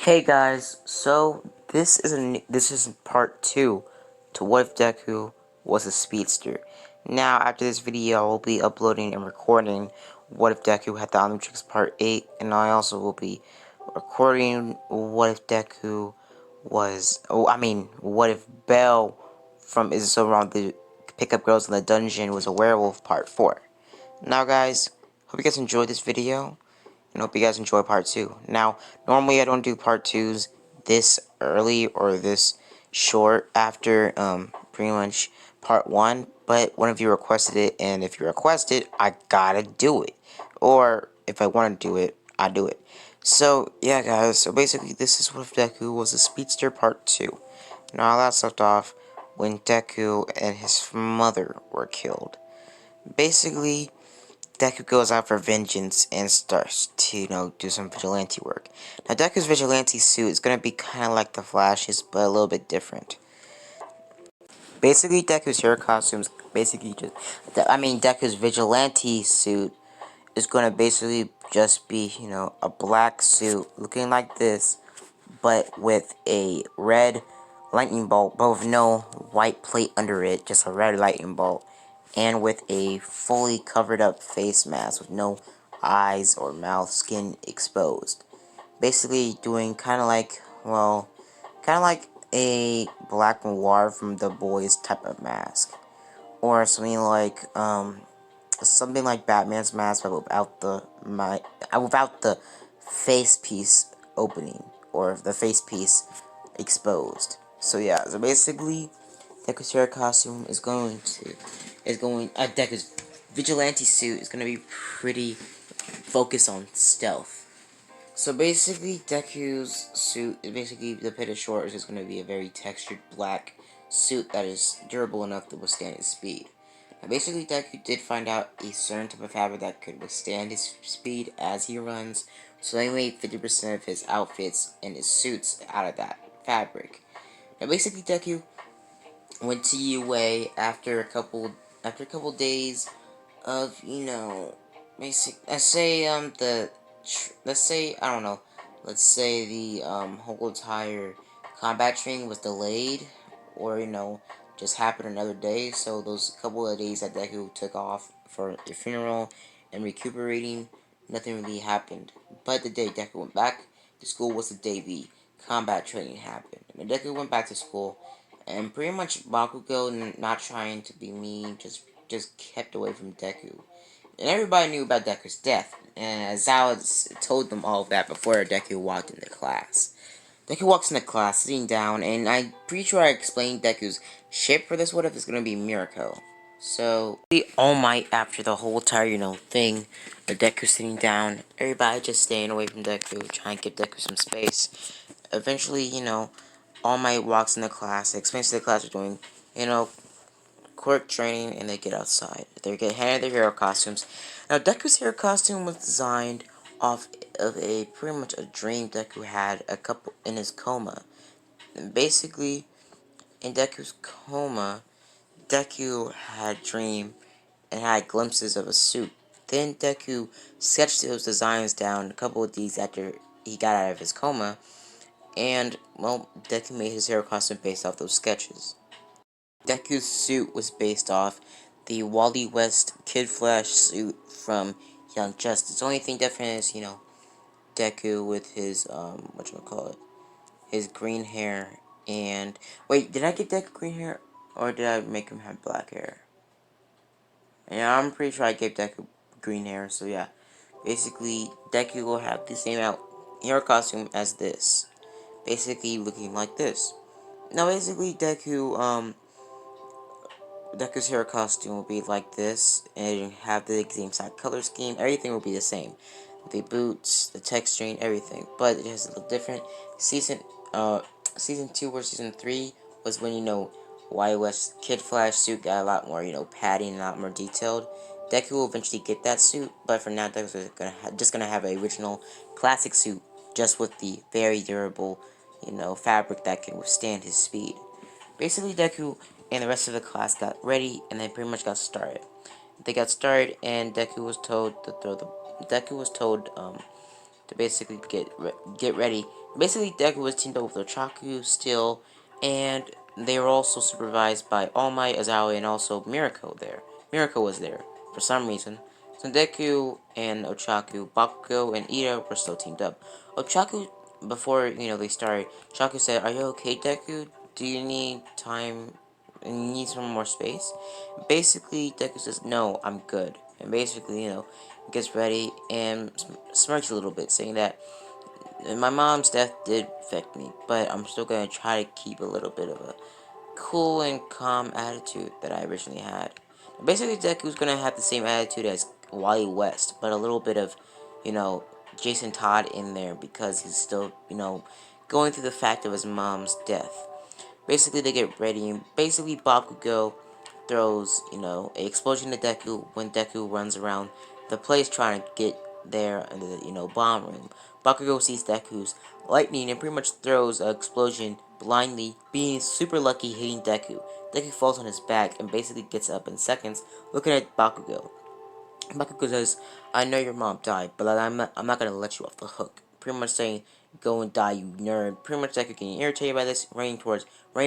Hey guys, so this is part 2 to what if Deku was a speedster. Now after this video I will be uploading and recording what if Deku had the Omnitrix part 8, and I also will be recording what if Deku was what if Belle from Is This So Wrong the Pickup Girls in the Dungeon was a werewolf part 4. Now guys, hope you guys enjoyed this video and hope you guys enjoy part 2. Now, normally I don't do part 2s this early or this short after pretty much part 1, but one of you requested it, and if you request it, I gotta do it. Or if I want to do it, I do it. So, yeah guys, so basically this is what if Deku was a speedster part 2. Now that left off when Deku and his mother were killed. Basically, Deku goes out for vengeance and starts to, do some vigilante work. Now, Deku's vigilante suit is going to be kind of like the Flash's, but a little bit different. Basically, Deku's hair costumes, Deku's vigilante suit is going to basically just be, a black suit looking like this, but with a red lightning bolt, but with no white plate under it, just a red lightning bolt, and with a fully covered up face mask with no eyes or mouth, skin exposed. Basically doing kind of like a Black Noir from The Boys type of mask. Or something like Batman's mask, but without the face piece opening or the face piece exposed. So yeah, so basically, Deku's hair costume Deku's vigilante suit is gonna be pretty focused on stealth. So basically, Deku's suit, basically the pitted short is just gonna be a very textured black suit that is durable enough to withstand his speed. Now basically, Deku did find out a certain type of fabric that could withstand his speed as he runs, so they made 50% of his outfits and his suits out of that fabric. Now basically, Deku went to UA after a couple days of let's say I don't know, let's say the whole entire combat training was delayed, or just happened another day. So those couple of days that Deku took off for the funeral and recuperating, nothing really happened. But the day Deku went back to school was the day the combat training happened. And Deku went back to school, and pretty much Bakugo, not trying to be mean, just kept away from Deku. And everybody knew about Deku's death, and Zawa told them all of that before Deku walked into class. Deku walks into class, sitting down, and I'm pretty sure I explained Deku's ship for this what if is gonna be Mirako. So, the All Might after the whole entire, thing, of Deku sitting down, everybody just staying away from Deku, trying to give Deku some space. Eventually, All Might walks into class, explains to the class they're doing, quirk training, and they get outside. They get handed their hero costumes. Now, Deku's hero costume was designed off of a pretty much a dream Deku had a couple in his coma. And basically, in Deku's coma, Deku had a dream and had glimpses of a suit. Then Deku sketched those designs down a couple of days after he got out of his coma, and, well, Deku made his hero costume based off those sketches. Deku's suit was based off the Wally West Kid Flash suit from Young Justice. The only thing different is, Deku with his, whatchamacallit, his green hair, and, wait, did I get Deku green hair, or did I make him have black hair? Yeah, I'm pretty sure I gave Deku green hair, so yeah. Basically, Deku will have the same hair costume as this. Basically, looking like this. Now, basically, Deku's hair costume will be like this, and have the same side color scheme. Everything will be the same. The boots, the texturing, everything. But it has a little different. Season 2 or Season 3 was when, Wally West's Kid Flash suit got a lot more, padding, and a lot more detailed. Deku will eventually get that suit, but for now, Deku's just gonna have an original classic suit, just with the very durable, fabric that can withstand his speed. Basically, Deku and the rest of the class got ready, and they pretty much got started. They got started, and Deku was told to basically get ready. Basically, Deku was teamed up with Ochaku still, and they were also supervised by All Might, Azawa, and also Mirako there. Mirako was there for some reason. So Deku and Ochaku, Bakugo, and Ida were still teamed up. Ochaku, before they started, Ochaku said, "Are you okay, Deku? Do you need time? You need some more space?" Basically, Deku says, "No, I'm good." And basically, gets ready and smirks a little bit, saying that my mom's death did affect me, but I'm still gonna try to keep a little bit of a cool and calm attitude that I originally had. Basically, Deku's gonna have the same attitude as Wally West, but a little bit of, you know, Jason Todd in there because he's still, going through the fact of his mom's death. Basically, they get ready, and basically, Bakugo throws, an explosion to Deku when Deku runs around the place trying to get there in the, bomb room. Bakugo sees Deku's lightning and pretty much throws an explosion blindly, being super lucky hitting Deku. Deku falls on his back and basically gets up in seconds, looking at Bakugo. Bakugo says, "I know your mom died, but I'm not gonna let you off the hook." Pretty much saying, "Go and die, you nerd." Pretty much Deku getting irritated by this, running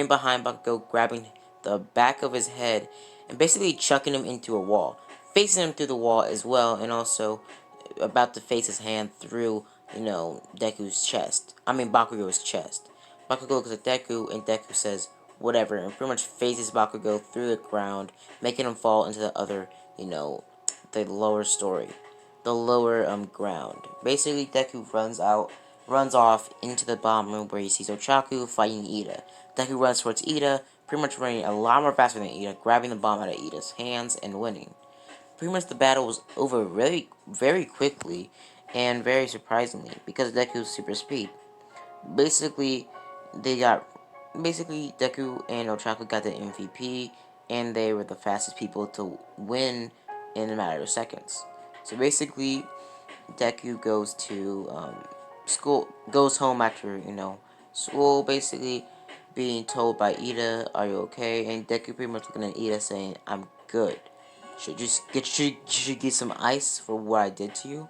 behind Bakugo, grabbing the back of his head, and basically chucking him into a wall, facing him through the wall as well, and also about to face his hand through, Deku's chest. I mean Bakugo's chest. Bakugo looks at Deku, and Deku says, "Whatever," and pretty much phases Bakugo through the ground, making him fall into the other, the lower story, the lower ground. Basically, Deku runs off into the bomb room where he sees Ochaku fighting Ida. Deku runs towards Ida, pretty much running a lot more faster than Ida, grabbing the bomb out of Ida's hands and winning. Pretty much the battle was over very, very quickly and very surprisingly because of Deku's super speed. Basically, they got Deku and Ochaku got the MVP, and they were the fastest people to win in a matter of seconds. So basically, Deku goes to school, goes home after school. Basically, being told by Ida, "Are you okay?" And Deku pretty much looking at Ida saying, "I'm good. Should get some ice for what I did to you."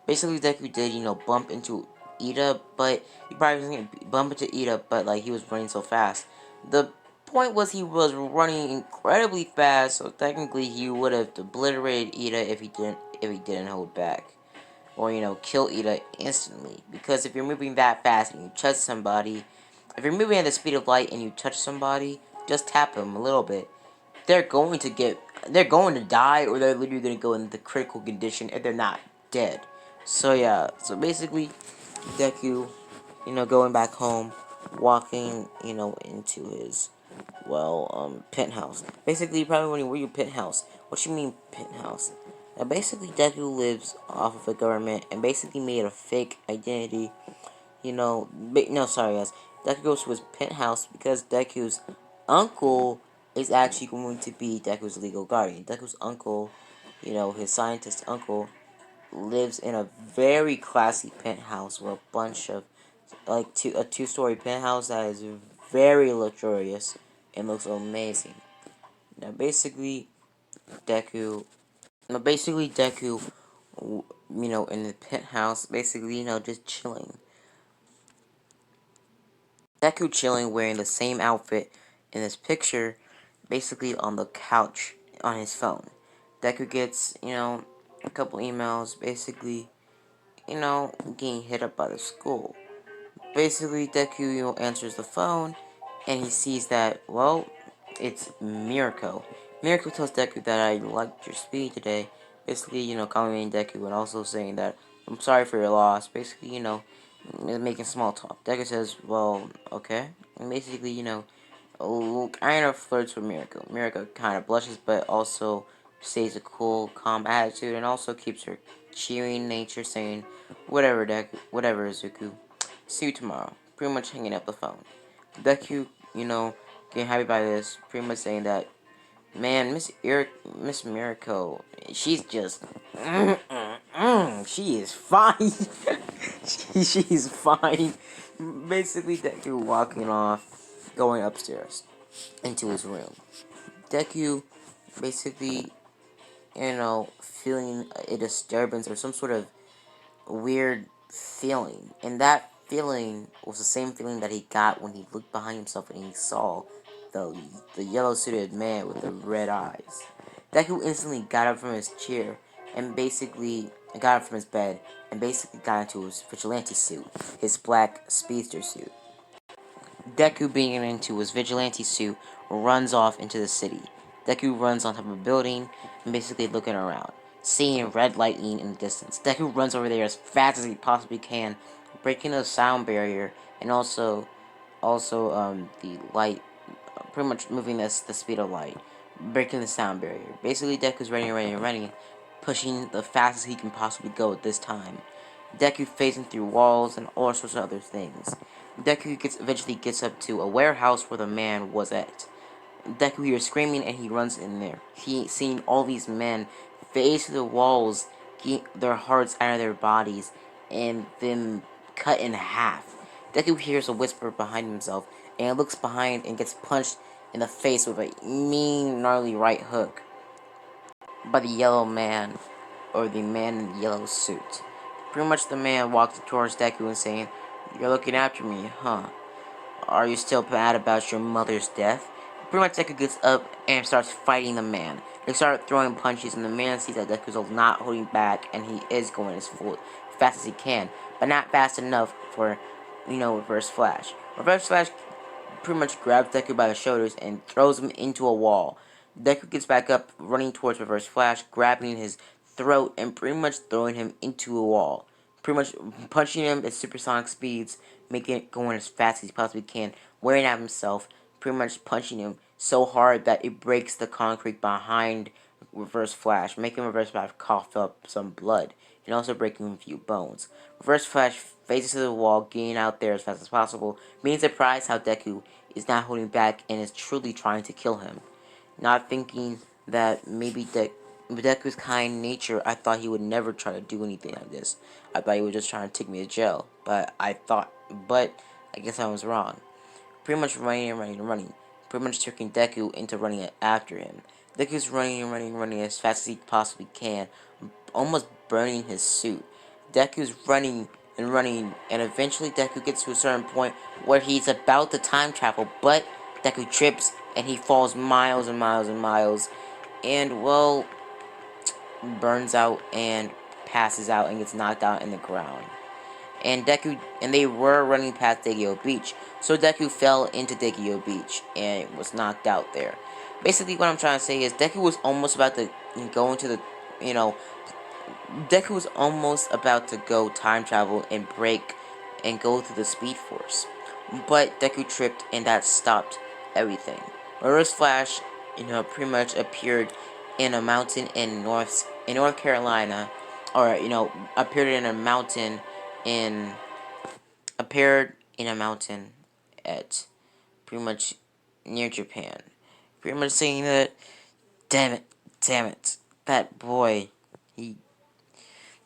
Basically, Deku did, bump into Ida, but he probably wasn't gonna bump into Ida, but like he was running so fast. The point was he was running incredibly fast, so technically he would have obliterated Ida if he didn't hold back. Or, kill Ida instantly. Because if you're moving that fast and you touch somebody, if you're moving at the speed of light and you touch somebody, just tap them a little bit. They're going to die, or they're literally going to go into the critical condition if they're not dead. So yeah, so basically, Deku, going back home, walking, into his, penthouse. Basically, probably wondering, where your penthouse? What you mean penthouse? Now, basically, Deku lives off of the government and basically made a fake identity. No, sorry guys. Deku goes to his penthouse because Deku's uncle is actually going to be Deku's legal guardian. Deku's uncle, his scientist uncle, lives in a very classy penthouse with a bunch of a two-story penthouse that is very luxurious and looks amazing. Now basically Deku Deku, in the penthouse, basically, just chilling. Deku chilling, wearing the same outfit in this picture, basically on the couch on his phone. Deku gets, a couple emails, basically, getting hit up by the school. Basically, Deku, answers the phone, and he sees that, well, it's Mirako. Mirako tells Deku that I liked your speed today. Basically, complimenting Deku and also saying that I'm sorry for your loss. Basically, making small talk. Deku says, well, okay. And basically, kind of flirts with Mirako. Mirako kind of blushes, but also stays a cool, calm attitude, and also keeps her cheering nature, saying, whatever, Deku, whatever, Izuku. See you tomorrow. Pretty much hanging up the phone. Deku, getting happy by this, pretty much saying that, man, Miss Miracle, she's just, she is fine. She's fine. Basically, Deku walking off, going upstairs into his room. Deku, basically, feeling a disturbance or some sort of weird feeling. And that feeling was the same feeling that he got when he looked behind himself and he saw the yellow suited man with the red eyes. Deku instantly got up from his chair and basically got up from his bed and basically got into his vigilante suit, his black speedster suit. Deku, being into his vigilante suit, runs off into the city. Deku runs on top of a building and basically looking around, seeing red lightning in the distance. Deku runs over there as fast as he possibly can, breaking the sound barrier and also the light, pretty much moving the speed of light, breaking the sound barrier. Basically, Deku's running, pushing the fastest he can possibly go at this time. Deku phasing through walls and all sorts of other things. Deku eventually gets up to a warehouse where the man was at. Deku hears screaming and he runs in there. He seeing all these men face to the walls, get their hearts out of their bodies, and then cut in half. Deku hears a whisper behind himself and looks behind and gets punched in the face with a mean, gnarly right hook by the yellow man, or the man in the yellow suit. Pretty much the man walks towards Deku and saying, "You're looking after me, huh? Are you still mad about your mother's death?" Pretty much Deku gets up and starts fighting the man. They start throwing punches and the man sees that Deku's not holding back and he is going as fast as he can. But not fast enough for, Reverse Flash. Reverse Flash pretty much grabs Deku by the shoulders and throws him into a wall. Deku gets back up, running towards Reverse Flash, grabbing his throat and pretty much throwing him into a wall. Pretty much punching him at supersonic speeds, making it going as fast as he possibly can, wearing out himself, pretty much punching him so hard that it breaks the concrete behind Reverse Flash, making Reverse Flash cough up some blood, and also breaking a few bones. Reverse Flash faces to the wall, getting out there as fast as possible, being surprised how Deku is not holding back and is truly trying to kill him. Not thinking that maybe Deku's kind nature, I thought he would never try to do anything like this. I thought he was just trying to take me to jail. But I guess I was wrong. Pretty much running and running and running. Pretty much tricking Deku into running after him. Deku's running and running and running as fast as he possibly can, almost burning his suit. Deku's running and running, and eventually Deku gets to a certain point where he's about to time travel, but Deku trips and he falls miles and miles and miles, and well, burns out and passes out and gets knocked out in the ground. And they were running past Degio Beach, so Deku fell into Degio Beach and was knocked out there. Basically, what I'm trying to say is Deku was almost about to go into the, you know, Deku was almost about to go time travel and break and go through the Speed Force, but Deku tripped and that stopped everything. Reverse Flash, pretty much appeared in a mountain in North Carolina, or appeared in a mountain in appeared in a mountain at pretty much near Japan. Pretty much saying that, damn it, that boy, he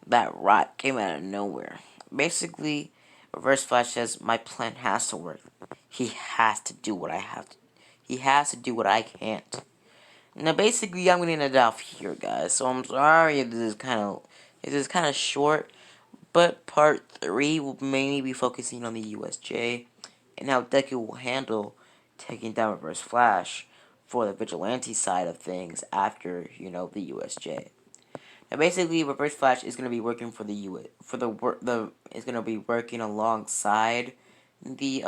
that rock came out of nowhere. Basically, Reverse Flash says my plan has to work. He has to do what I have to. He has to do what I can't. Now, basically, I'm gonna end it off here, guys. So I'm sorry if this is kind of short, but part 3 will mainly be focusing on the USJ and how Deku will handle taking down Reverse Flash for the vigilante side of things after the USJ. Now, basically, Reverse Flash is going to be working for the U for the is going to be working alongside the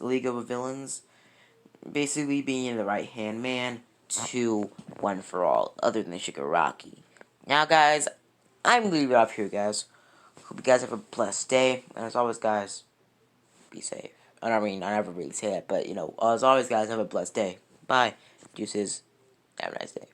League of Villains, basically being the right hand man to One for All, other than Shigaraki. Now, guys, I'm gonna leave it off here, guys. Hope you guys have a blessed day, and as always, guys, be safe. I mean, I never really say that, but as always, guys, have a blessed day. Bye. Deuces. Have a nice day.